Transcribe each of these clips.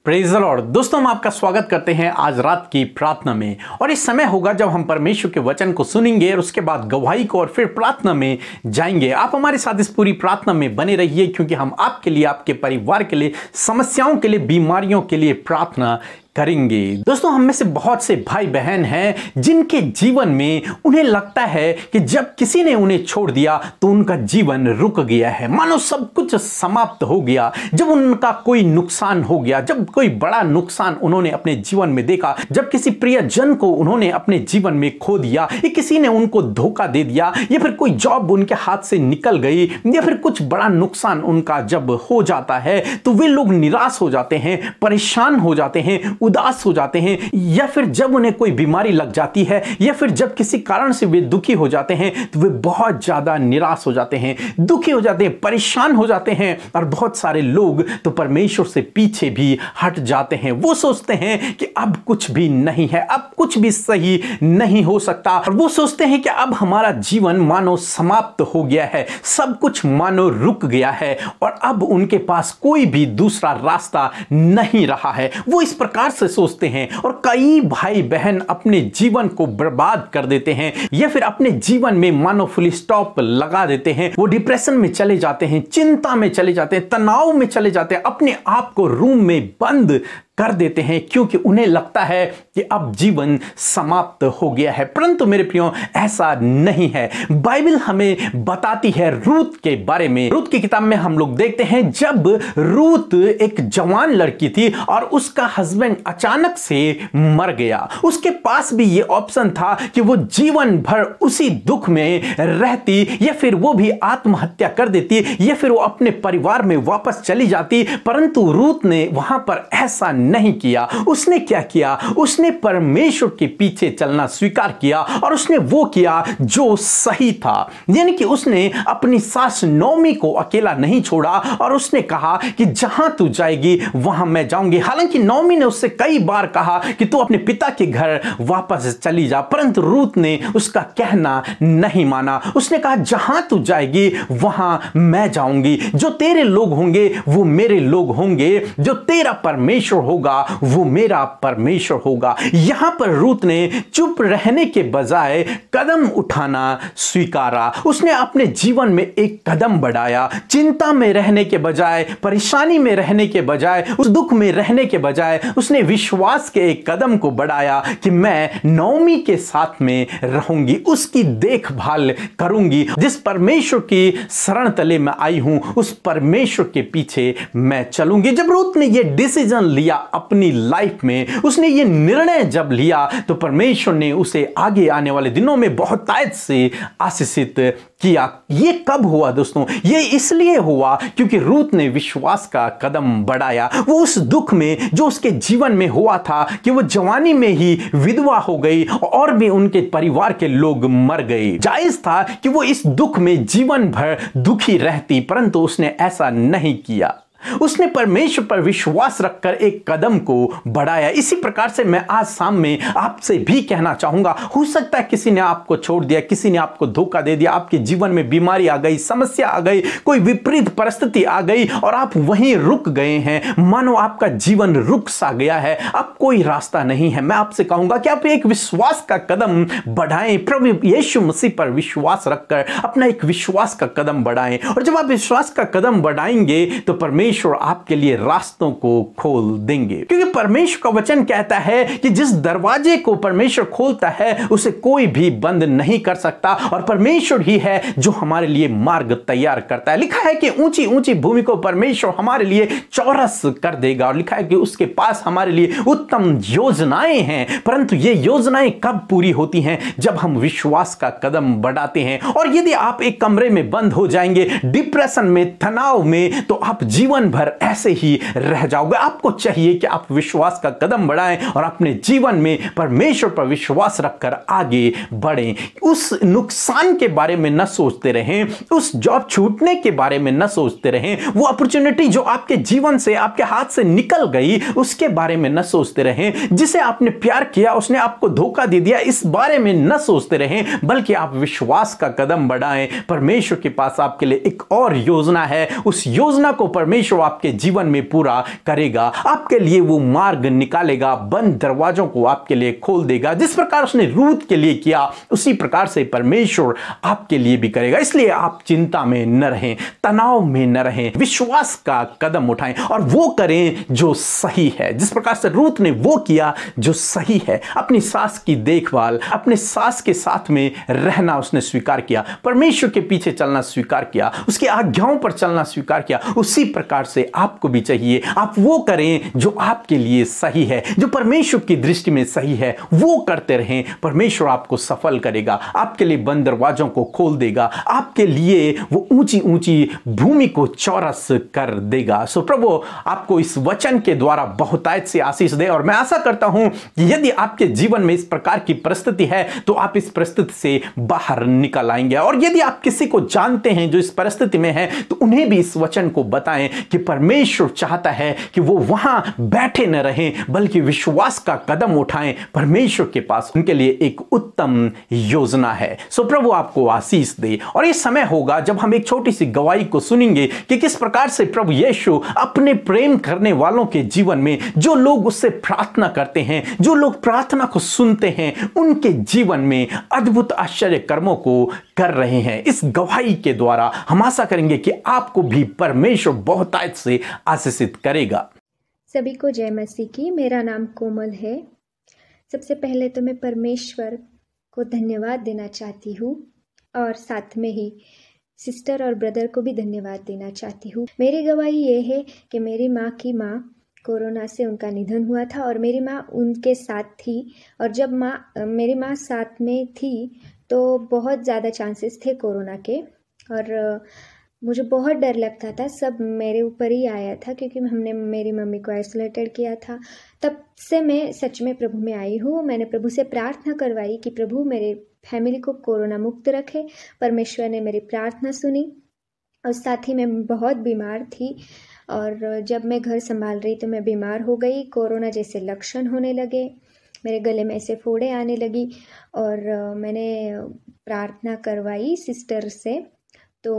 Praise the Lord. दोस्तों, हम आपका स्वागत करते हैं आज रात की प्रार्थना में। और इस समय होगा जब हम परमेश्वर के वचन को सुनेंगे और उसके बाद गवाही को और फिर प्रार्थना में जाएंगे। आप हमारे साथ इस पूरी प्रार्थना में बने रहिए, क्योंकि हम आपके लिए, आपके परिवार के लिए, समस्याओं के लिए, बीमारियों के लिए प्रार्थना करेंगे। दोस्तों, हम में से बहुत से भाई बहन हैं जिनके जीवन में उन्हें लगता है कि जब किसी ने उन्हें छोड़ दिया तो उनका जीवन रुक गया है, मानो सब कुछ समाप्त हो गया। जब उनका कोई नुकसान हो गया, जब कोई बड़ा नुकसान उन्होंने अपने जीवन में देखा, जब किसी प्रियजन को उन्होंने अपने जीवन में खो दिया, या किसी ने उनको धोखा दे दिया, या फिर कोई जॉब उनके हाथ से निकल गई, या फिर कुछ बड़ा नुकसान उनका जब हो जाता है तो वे लोग निराश हो जाते हैं, परेशान हो जाते हैं, उदास हो जाते हैं। या फिर जब उन्हें कोई बीमारी लग जाती है, या फिर जब किसी कारण से वे दुखी हो जाते हैं तो वे बहुत ज्यादा निराश हो जाते हैं, दुखी हो जाते हैं, परेशान हो जाते हैं। और बहुत सारे लोग तो परमेश्वर से पीछे भी हट जाते हैं। वो सोचते हैं कि अब कुछ भी नहीं है, अब कुछ भी सही नहीं हो सकता। और वो सोचते हैं कि अब हमारा जीवन मानो समाप्त हो गया है, सब कुछ मानो रुक गया है और अब उनके पास कोई भी दूसरा रास्ता नहीं रहा है। वो इस प्रकार से सोचते हैं और कई भाई बहन अपने जीवन को बर्बाद कर देते हैं, या फिर अपने जीवन में मानो फुल स्टॉप लगा देते हैं। वो डिप्रेशन में चले जाते हैं, चिंता में चले जाते हैं, तनाव में चले जाते हैं, अपने आप को रूम में बंद कर देते हैं, क्योंकि उन्हें लगता है कि अब जीवन समाप्त हो गया है। परंतु मेरे प्रियो, ऐसा नहीं है। बाइबल हमें बताती है रूत के बारे में। रूत की किताब में हम लोग देखते हैं जब रूत एक जवान लड़की थी और उसका हस्बैंड अचानक से मर गया, उसके पास भी ये ऑप्शन था कि वो जीवन भर उसी दुख में रहती, या फिर वो भी आत्महत्या कर देती, या फिर वो अपने परिवार में वापस चली जाती। परंतु रूत ने वहां पर ऐसा नहीं किया। उसने क्या किया? उसने परमेश्वर के पीछे चलना स्वीकार किया और उसने वो किया जो सही था। यानी कि उसने अपनी सास नोमी को अकेला नहीं छोड़ा और उसने कहा कि जहां तू जाएगी वहां मैं जाऊंगी। हालांकि नोमी ने उससे कई बार कहा कि तू अपने पिता के घर वापस चली जा, परंतु रूत ने उसका कहना नहीं माना। उसने कहा जहां तू जाएगी वहां मैं जाऊंगी, जो तेरे लोग होंगे वो मेरे लोग होंगे, जो तेरा परमेश्वर होगा वो मेरा परमेश्वर होगा। यहां पर रूत ने चुप रहने के बजाय कदम उठाना स्वीकारा। उसने अपने जीवन में एक कदम बढ़ाया। चिंता में रहने के बजाय, परेशानी में रहने के बजाय, उस दुख में रहने के बजाय उसने विश्वास के एक कदम को बढ़ाया कि मैं नोमी के साथ में रहूंगी, उसकी देखभाल करूंगी। जिस परमेश्वर की शरण तले में आई हूं उस परमेश्वर के पीछे मैं चलूंगी। जब रूत ने यह डिसीजन लिया अपनी लाइफ में, उसने ये निर्णय जब लिया, तो परमेश्वर ने उसे आगे आने वाले दिनों में बहुतायत से आशीषित किया। ये कब हुआ दोस्तों? ये इसलिए हुआ क्योंकि रूत ने विश्वास का कदम बढ़ाया। वो उस दुख में जो उसके जीवन में हुआ था कि वो जवानी में ही विधवा हो गई और भी उनके परिवार के लोग मर गए। जायज था कि वो इस दुख में जीवन भर दुखी रहती, परंतु उसने ऐसा नहीं किया। उसने परमेश्वर पर विश्वास रखकर एक कदम को बढ़ाया। इसी प्रकार से मैं आज शाम में आपसे भी कहना चाहूंगा, हो सकता है किसी ने आपको छोड़ दिया, किसी ने आपको धोखा दे दिया, आपके जीवन में बीमारी आ गई, समस्या आ गई, कोई विपरीत परिस्थिति आ गई और आप वहीं रुक गए हैं, मानो आपका जीवन रुक सा गया है, अब कोई रास्ता नहीं है। मैं आपसे कहूंगा कि आप एक विश्वास का कदम बढ़ाएं, प्रभु यीशु मसीह पर विश्वास रखकर अपना एक विश्वास का कदम बढ़ाएं। और जब आप विश्वास का कदम बढ़ाएंगे तो परमेश्वर आपके लिए रास्तों को खोल देंगे, क्योंकि परमेश्वर का वचन कहता है कि जिस दरवाजे को परमेश्वर खोलता है उसे कोई भी बंद नहीं कर सकता, और परमेश्वर ही है जो हमारे लिए मार्ग तैयार करता है। लिखा है कि ऊंची ऊंची भूमि को परमेश्वर हमारे लिए चौरस कर देगा, और लिखा है कि उसके पास हमारे लिए उत्तम योजनाएं हैं। परंतु ये योजनाएं कब पूरी होती हैं? जब हम विश्वास का कदम बढ़ाते हैं। और यदि आप एक कमरे में बंद हो जाएंगे, डिप्रेशन में, तनाव में, तो आप जीवन भर ऐसे ही रह जाओगे। आपको चाहिए कि आप विश्वास का कदम बढ़ाएं और अपने जीवन में परमेश्वर पर विश्वास रखकर आगे बढ़ें। उस नुकसान के बारे में न सोचते रहें, उस जॉब छूटने के बारे में न सोचते रहें, वो अपॉर्चुनिटी जो आपके जीवन से, आपके हाथ से निकल गई उसके बारे में न सोचते रहें। जिसे आपने प्यार किया उसने आपको धोखा दे दिया, इस बारे में न सोचते रहें, बल्कि आप विश्वास का कदम बढ़ाएं। परमेश्वर के पास आपके लिए एक और योजना है, उस योजना को परमेश्वर परमेश्वर आपके जीवन में पूरा करेगा। आपके लिए वो मार्ग निकालेगा, बंद दरवाजों को आपके लिए खोल देगा। जिस प्रकार उसने रूत के लिए किया उसी प्रकार से परमेश्वर आपके लिए भी करेगा। इसलिए आप चिंता में न रहें, तनाव में न रहें, विश्वास का कदम उठाएं और वो करें जो सही है। जिस प्रकार से रूत ने वो किया जो सही है, अपनी सास की देखभाल, अपने सास के साथ में रहना उसने स्वीकार किया, परमेश्वर के पीछे चलना स्वीकार किया, उसकी आज्ञाओं पर चलना स्वीकार किया। उसी प्रकार से आपको भी चाहिए, आप वो करें जो आपके लिए सही है, जो परमेश्वर की दृष्टि में सही है, वो करते रहें। परमेश्वर आपको सफल करेगा, आपके लिए बंद दरवाजों को खोल देगा, आपके लिए वो ऊंची ऊंची भूमि को चौरस कर देगा। सो प्रभु आपको इस वचन के द्वारा बहुतायत से आशीष दे। और मैं आशा करता हूं कि यदि आपके जीवन में इस प्रकार की परिस्थिति है तो आप इस परिस्थिति से बाहर निकल आएंगे। और यदि आप किसी को जानते हैं जो इस परिस्थिति में है तो उन्हें भी इस वचन को बताएं कि परमेश्वर चाहता है कि वो वहां बैठे न रहें बल्कि विश्वास का कदम उठाएं। परमेश्वर के पास उनके लिए एक उत्तम योजना है। सो प्रभु आपको आशीष दे। और ये समय होगा जब हम एक छोटी सी गवाही को सुनेंगे कि किस प्रकार से प्रभु यीशु अपने प्रेम करने वालों के जीवन में, जो लोग उससे प्रार्थना करते हैं, जो लोग प्रार्थना को सुनते हैं, उनके जीवन में अद्भुत आश्चर्य कर्मों को कर रहे हैं। इस गवाही के द्वारा हम आशा करेंगे कि आपको भी परमेश्वर बहुतायत से आशीषित करेगा। सभी को जय मसीह की। मेरा नाम कोमल है। सबसे पहले तो मैं परमेश्वर को धन्यवाद देना चाहती हूँ और साथ में ही सिस्टर और ब्रदर को भी धन्यवाद देना चाहती हूँ। मेरी गवाही ये है कि मेरी माँ की माँ कोरोना से उनका निधन हुआ था और मेरी माँ उनके साथ थी। और जब मेरी माँ साथ में थी तो बहुत ज़्यादा चांसेस थे कोरोना के और मुझे बहुत डर लगता था। सब मेरे ऊपर ही आया था क्योंकि हमने मेरी मम्मी को आइसोलेटेड किया था। तब से मैं सच में प्रभु में आई हूँ। मैंने प्रभु से प्रार्थना करवाई कि प्रभु मेरे फैमिली को कोरोना मुक्त रखे। परमेश्वर ने मेरी प्रार्थना सुनी और साथ ही मैं बहुत बीमार थी और जब मैं घर संभाल रही तो मैं बीमार हो गई। कोरोना जैसे लक्षण होने लगे, मेरे गले में ऐसे फोड़े आने लगी और मैंने प्रार्थना करवाई सिस्टर से। तो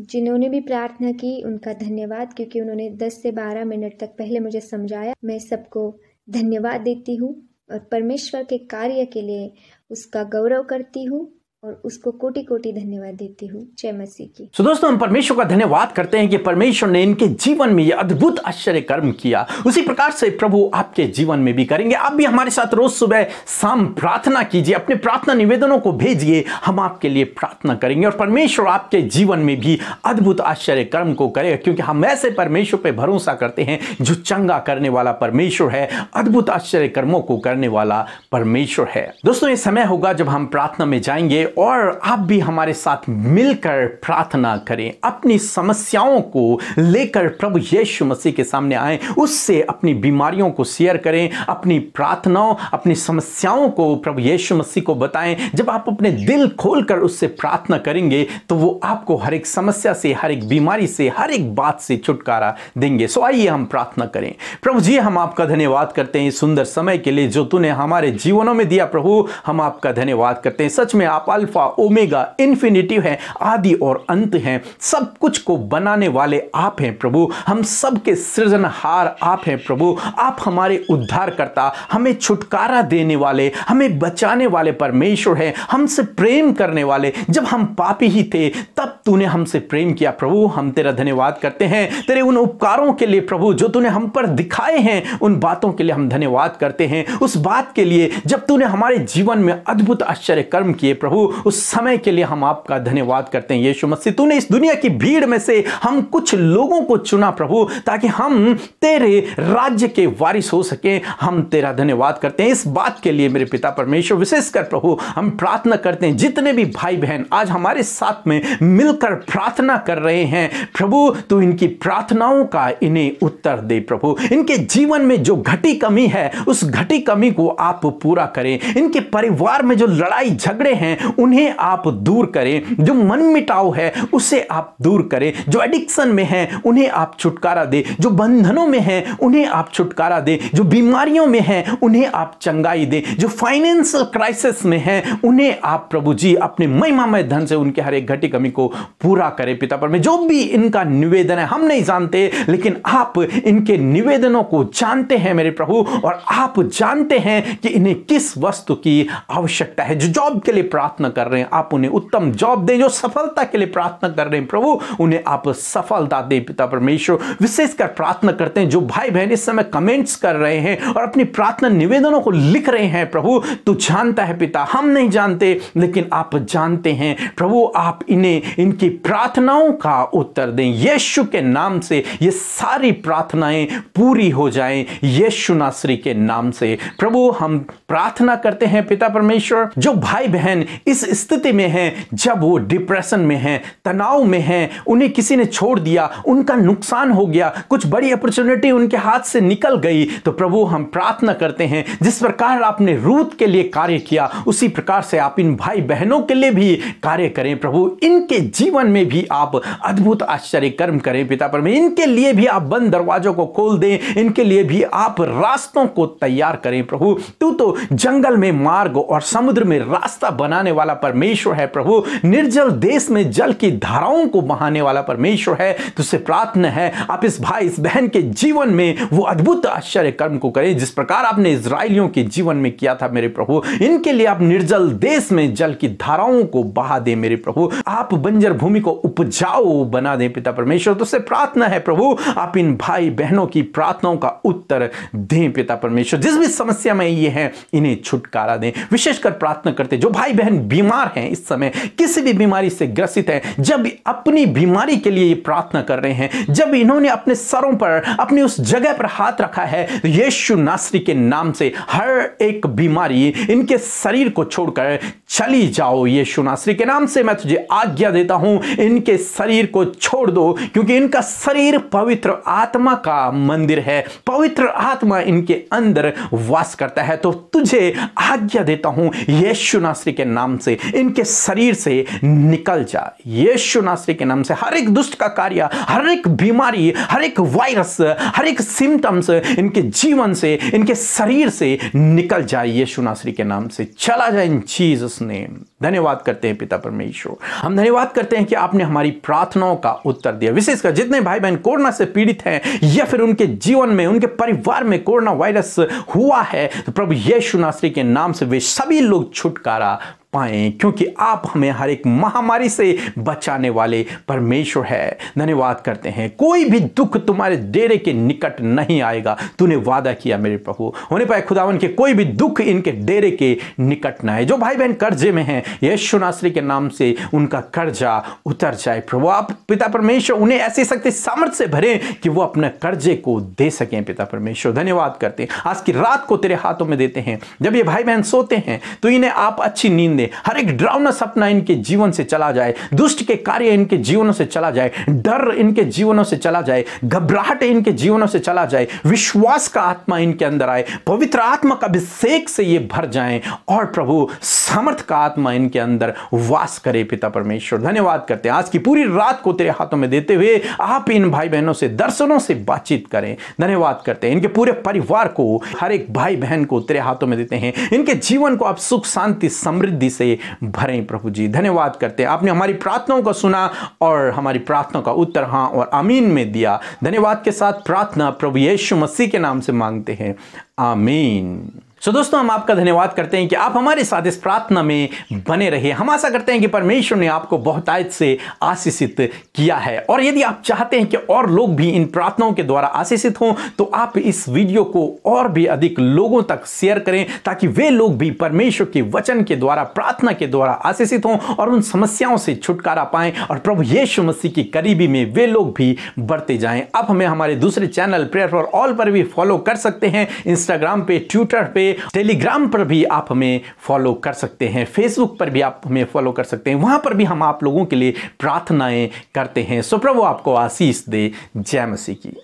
जिन्होंने भी प्रार्थना की उनका धन्यवाद, क्योंकि उन्होंने 10 से 12 मिनट तक पहले मुझे समझाया। मैं सबको धन्यवाद देती हूँ और परमेश्वर के कार्य के लिए उसका गौरव करती हूँ और उसको कोटि कोटि धन्यवाद देती हूँ। जय मसीह की। तो दोस्तों हम परमेश्वर का धन्यवाद करते हैं कि परमेश्वर ने इनके जीवन में ये अद्भुत आश्चर्य कर्म किया। उसी प्रकार से प्रभु आपके जीवन में भी करेंगे। आप भी हमारे साथ रोज सुबह शाम प्रार्थना कीजिए, अपने प्रार्थना निवेदनों को भेजिए, हम आपके लिए प्रार्थना करेंगे और परमेश्वर आपके जीवन में भी अद्भुत आश्चर्य कर्म को करेगा, क्योंकि हम ऐसे परमेश्वर पे भरोसा करते हैं जो चंगा करने वाला परमेश्वर है, अद्भुत आश्चर्य कर्मों को करने वाला परमेश्वर है। दोस्तों ये समय होगा जब हम प्रार्थना में जाएंगे और आप भी हमारे साथ मिलकर प्रार्थना करें। अपनी समस्याओं को लेकर प्रभु यीशु मसीह के सामने आएं, उससे अपनी बीमारियों को शेयर करें, अपनी प्रार्थनाओं, अपनी समस्याओं को प्रभु यीशु मसीह को बताएं। जब आप अपने दिल खोलकर उससे प्रार्थना करेंगे तो वो आपको हर एक समस्या से, हर एक बीमारी से, हर एक बात से छुटकारा देंगे। सो आइए हम प्रार्थना करें। प्रभु जी हम आपका धन्यवाद करते हैं इस सुंदर समय के लिए जो तूने हमारे जीवनों में दिया। प्रभु हम आपका धन्यवाद करते हैं। सच में आप अल्फा ओमेगा इन्फिनिटिव है, आदि और अंत हैं, सब कुछ को बनाने वाले आप हैं प्रभु। हम सबके सृजनहार आप हैं प्रभु। आप हमारे उद्धारकर्ता, हमें छुटकारा देने वाले, हमें बचाने वाले परमेश्वर है, हमसे प्रेम करने वाले। जब हम पापी ही थे तब तूने हमसे प्रेम किया प्रभु। हम तेरा धन्यवाद करते हैं तेरे उन उपकारों के लिए प्रभु जो तूने हम पर दिखाए हैं। उन बातों के लिए हम धन्यवाद करते हैं। उस बात के लिए जब तूने हमारे जीवन में अद्भुत आश्चर्य कर्म किए प्रभु, उस समय के लिए हम आपका धन्यवाद करते हैं। यीशु मसीह तूने इस दुनिया की भीड़ में से हम कुछ लोगों को चुना प्रभु ताकि हम तेरे राज्य के वारिस हो सके। हम तेरा धन्यवाद करते हैं इस बात के लिए मेरे पिता परमेश्वर। विशेषकर प्रभु हम प्रार्थना करते हैं जितने भी भाई बहन आज हमारे साथ में मिलकर प्रार्थना कर रहे हैं प्रभु, तू इनकी प्रार्थनाओं का इन्हें उत्तर दे प्रभु। इनके जीवन में जो घटी कमी है उस घटी कमी को आप पूरा करें। इनके परिवार में जो लड़ाई झगड़े हैं उन्हें आप दूर करें। जो मन मिटाव है उसे आप दूर करें। जो एडिक्शन में है उन्हें आप छुटकारा दे। जो बंधनों में है उन्हें आप छुटकारा दे। जो बीमारियों में है उन्हें आप चंगाई दे। जो फाइनेंशियल क्राइसिस में है उन्हें आप प्रभु जी अपने महिमामय धन से उनके हर एक घटी कमी को पूरा करें पिता परमेश्वर। जो भी इनका निवेदन है हम नहीं जानते, लेकिन आप इनके निवेदनों को जानते हैं मेरे प्रभु, और आप जानते हैं कि इन्हें किस वस्तु की आवश्यकता है। जो जॉब के लिए प्रार्थना कर रहे हैं आप उन्हें उत्तम जॉब दें, जो सफलता के लिए प्रार्थना कर रहे हैं प्रभु उन्हें आप सफलता दें पिता परमेश्वर। विशेषकर प्रार्थना करते हैं जो भाई बहन इस समय कमेंट्स कर रहे हैं और अपनी प्रार्थना निवेदनों को लिख रहे हैं प्रभु, तू जानता है पिता, हम नहीं जानते लेकिन आप जानते हैं प्रभु। आप इन्हें इनकी प्रार्थनाओं का उत्तर दें यीशु के नाम से। ये सारी प्रार्थनाएं पूरी हो जाएं यीशु नासरी के नाम से प्रभु। हम प्रार्थना करते हैं पिता परमेश्वर, जो भाई बहन इस स्थिति में हैं, जब वो डिप्रेशन में हैं, तनाव में हैं, उन्हें किसी ने छोड़ दिया, उनका नुकसान हो गया, कुछ बड़ी अपॉर्चुनिटी उनके हाथ से निकल गई, तो प्रभु हम प्रार्थना करते हैं जिस प्रकार आपने रूत के लिए कार्य किया उसी प्रकार से आप इन भाई बहनों के लिए भी कार्य करें प्रभु। इनके जीवन में भी आप अद्भुत आश्चर्य कर्म करें पिता परमेश्वर। इनके लिए भी आप बंद दरवाजों को खोल दें, इनके लिए भी आप रास्तों को तैयार करें प्रभु। तू तो जंगल में मार्ग और समुद्र में रास्ता बनाने वाला परमेश्वर है प्रभु। निर्जल देश में जल की धाराओं को बहाने वाला परमेश्वर है। तुझसे प्रार्थना है आप इस भाई इस बहन के जीवन में वो अद्भुत आश्चर्य कर्म को करें जिस प्रकार आपने इजराइलियों के जीवन में किया था मेरे प्रभु। इनके लिए आप निर्जल देश में जल की धाराओं को बहा दे मेरे प्रभु। आप बंजर भूमि को उपजाऊ बना दे पिता परमेश्वर। तुझसे प्रार्थना है प्रभु आप इन भाई बहनों की प्रार्थनाओं का उत्तर दें पिता परमेश्वर। जिस भी समस्या में ये हैं इन्हें छुटकारा दें। विशेषकर प्रार्थना करते जो भाई बहन बीमार हैं, इस समय किसी भी बीमारी से ग्रसित हैं, जब अपनी बीमारी के लिए ये प्रार्थना कर रहे हैं, जब इन्होंने अपने सरों पर अपनी उस जगह पर हाथ रखा है, तो यीशु नासरी के नाम से हर एक बीमारी इनके शरीर को छोड़कर चली जाओ। यीशु नासरी के नाम से मैं तुझे आज्ञा देता हूं, इनके शरीर को छोड़ दो, क्योंकि इनका शरीर पवित्र आत्मा का मंदिर है। पवित्र आत्मा इनके अंदर वास करता है। तो तुझे आज्ञा देता हूं यीशु नासरी के नाम से इनके शरीर से निकल जा। यीशु नासरी के नाम से हर एक दुष्ट का कार्य, हर एक बीमारी, हर एक वायरस, हर एक सिम्टम्स इनके जीवन से, इनके शरीर से निकल जाए यीशु नासरी के नाम से, चला जाए इन जीसस नेम। धन्यवाद करते हैं पिता परमेश्वर। हम धन्यवाद करते हैं कि आपने हमारी प्रार्थनाओं का उत्तर दिया। विशेषकर जितने भाई बहन कोरोना से पीड़ित हैं या फिर उनके जीवन में, उनके परिवार में कोरोना वायरस हुआ है, तो प्रभु यीशु नासरी के नाम से वे सभी लोग छुटकारा पाएं, क्योंकि आप हमें हर एक महामारी से बचाने वाले परमेश्वर है। धन्यवाद करते हैं कोई भी दुख तुम्हारे डेरे के निकट नहीं आएगा। तूने वादा किया मेरे प्रभु, होने पाए खुदावन के कोई भी दुख इनके डेरे के निकट ना आए। जो भाई बहन कर्जे में हैं, यीशु नासरी के नाम से उनका कर्जा उतर जाए प्रभु। आप पिता परमेश्वर उन्हें ऐसी शक्ति सामर्थ्य से भरें कि वो अपने कर्जे को दे सकें पिता परमेश्वर। धन्यवाद करते हैं आज की रात को तेरे हाथों में देते हैं। जब ये भाई बहन सोते हैं तो इन्हें आप अच्छी नींद, हर एक डरावना सपना इनके जीवन से चला जाए, दुष्ट के कार्य इनके जीवनों से चला जाए, डर इनके जीवनों से चला जाए, घबराहट इनके जीवनों से चला जाए, विश्वास का आत्मा इनके अंदर आए, पवित्र आत्मा का अभिषेक से ये भर जाएं और प्रभु सामर्थ का आत्मा इनके अंदर वास करे पिता परमेश्वर। धन्यवाद करते हैं आज की पूरी रात को तेरे हाथों में देते हुए आप इन भाई बहनों से दर्शनों से बातचीत करें। धन्यवाद करते हैं इनके पूरे परिवार को, हर एक भाई बहन को तेरे हाथों में देते हैं। इनके जीवन को आप सुख शांति समृद्धि से भरें प्रभु जी। धन्यवाद करते हैं आपने हमारी प्रार्थनाओं को सुना और हमारी प्रार्थनाओं का उत्तर हां और आमीन में दिया। धन्यवाद के साथ प्रार्थना प्रभु यीशु मसीह के नाम से मांगते हैं, आमीन। दोस्तों हम आपका धन्यवाद करते हैं कि आप हमारे साथ इस प्रार्थना में बने रहिए। हम आशा करते हैं कि परमेश्वर ने आपको बहुतायत से आशीषित किया है, और यदि आप चाहते हैं कि और लोग भी इन प्रार्थनाओं के द्वारा आशीषित हों तो आप इस वीडियो को और भी अधिक लोगों तक शेयर करें, ताकि वे लोग भी परमेश्वर के वचन के द्वारा, प्रार्थना के द्वारा आशीषित हों और उन समस्याओं से छुटकारा पाएं और प्रभु यीशु मसीह की करीबी में वे लोग भी बढ़ते जाएं। आप हमें हमारे दूसरे चैनल प्रेयर फॉर ऑल पर भी फॉलो कर सकते हैं। इंस्टाग्राम पे, ट्विटर पे, टेलीग्राम पर भी आप हमें फॉलो कर सकते हैं। फेसबुक पर भी आप हमें फॉलो कर सकते हैं। वहां पर भी हम आप लोगों के लिए प्रार्थनाएं करते हैं। सो प्रभु आपको आशीष दे। जय मसीह की।